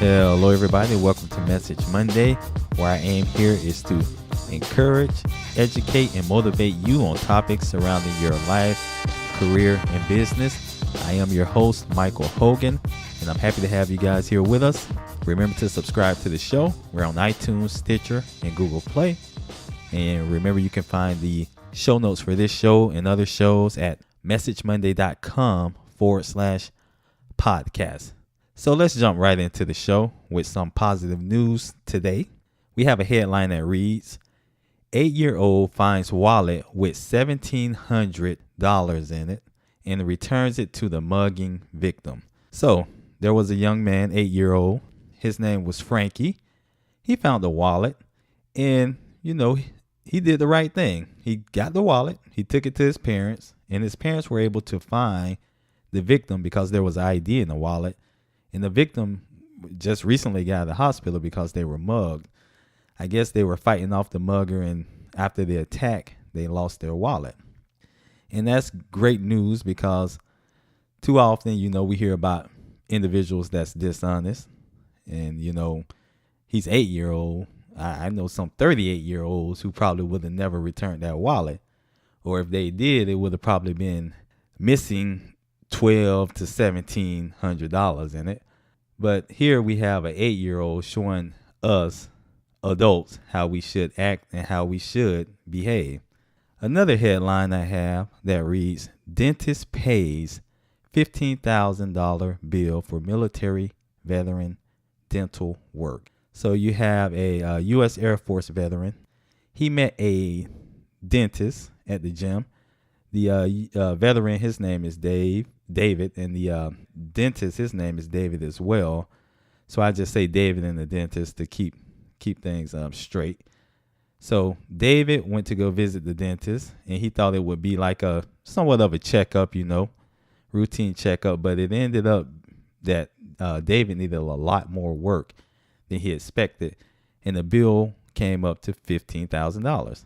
Hello, everybody. Welcome to Message Monday, where our aim here is to encourage, educate, and motivate you on topics surrounding your life, career, and business. I am your host, Michael Hogan, and I'm happy to have you guys here with us. Remember to subscribe to the show. We're on iTunes, Stitcher, and Google Play. And remember, you can find the show notes for this show and other shows at messagemonday.com/podcast. So let's jump right into the show with some positive news today. We have a headline that reads, 8-year-old finds wallet with $1,700 in it and returns it to the mugging victim. So there was a young man, 8-year-old. His name was Frankie. He found the wallet and, he did the right thing. He got the wallet. He took it to his parents, and his parents were able to find the victim because there was ID in the wallet. And the victim just recently got out of the hospital because they were mugged. I guess they were fighting off the mugger, and after the attack, they lost their wallet. And that's great news because too often, we hear about individuals that's dishonest. And, he's 8-year-old. I know some 38-year-olds who probably would have never returned that wallet. Or if they did, it would have probably been missing $1,200 to $1,700 in it. But here we have an 8-year-old showing us adults how we should act and how we should behave. Another headline I have that reads, dentist pays $15,000 bill for military veteran dental work. So you have a U.S. Air Force veteran. He met a dentist at the gym. The veteran, his name is David, and the dentist, his name is David as well. So I just say David and the dentist to keep things straight. So David went to go visit the dentist, and he thought it would be like a somewhat of a checkup, routine checkup. But it ended up that David needed a lot more work than he expected, and the bill came up to $15,000.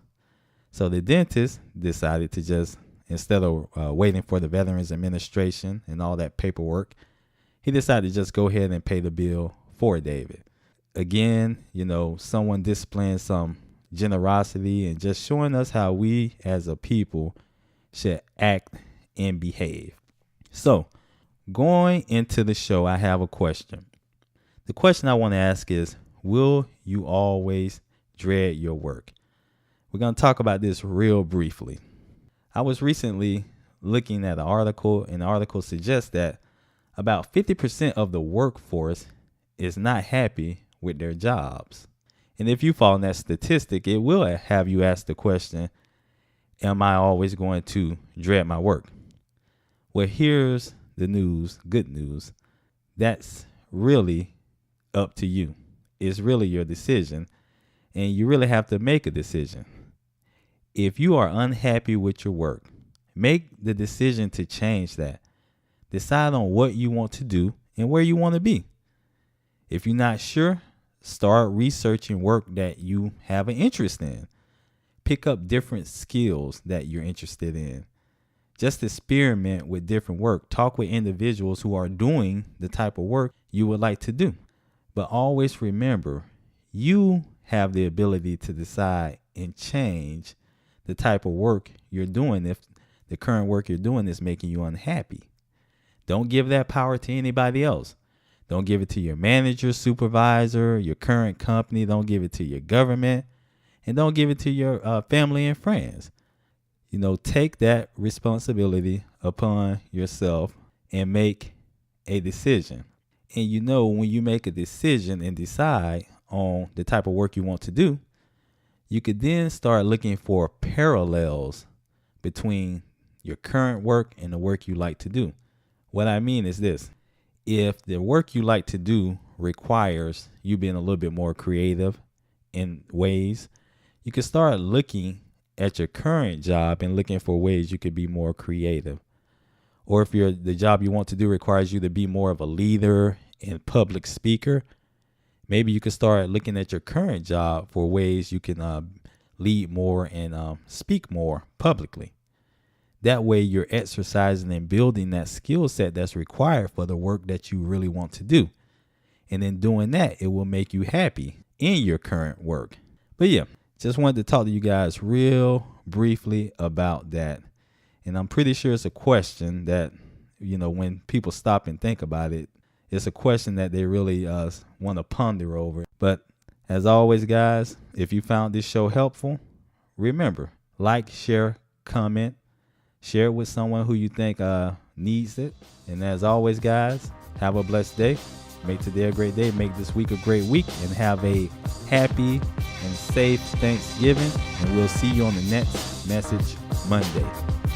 So the dentist decided to just, instead of waiting for the Veterans Administration and all that paperwork, he decided to just go ahead and pay the bill for David. Again, someone displaying some generosity and just showing us how we as a people should act and behave. So going into the show, I have a question. The question I want to ask is, will you always dread your work? We're going to talk about this real briefly. I was recently looking at an article, and the article suggests that about 50% of the workforce is not happy with their jobs. And if you fall in that statistic, it will have you ask the question, am I always going to dread my work? Well, here's the news, good news. That's really up to you. It's really your decision, and you really have to make a decision. If you are unhappy with your work, make the decision to change that. Decide on what you want to do and where you want to be. If you're not sure, start researching work that you have an interest in. Pick up different skills that you're interested in. Just experiment with different work. Talk with individuals who are doing the type of work you would like to do. But always remember, you have the ability to decide and change the type of work you're doing if the current work you're doing is making you unhappy. Don't give that power to anybody else. Don't give it to your manager, supervisor, your current company. Don't give it to your government. And don't give it to your family and friends. Take that responsibility upon yourself and make a decision. And when you make a decision and decide on the type of work you want to do, you could then start looking for parallels between your current work and the work you like to do. What I mean is this. If the work you like to do requires you being a little bit more creative in ways, you can start looking at your current job and looking for ways you could be more creative. Or if the job you want to do requires you to be more of a leader and public speaker, maybe you can start looking at your current job for ways you can lead more and speak more publicly. That way you're exercising and building that skill set that's required for the work that you really want to do. And in doing that, it will make you happy in your current work. But yeah, just wanted to talk to you guys real briefly about that. And I'm pretty sure it's a question that, when people stop and think about it, it's a question that they really want to ponder over. But as always, guys, if you found this show helpful, remember, like, share, comment, share it with someone who you think needs it. And as always, guys, have a blessed day. Make today a great day. Make this week a great week. And have a happy and safe Thanksgiving. And we'll see you on the next Message Monday.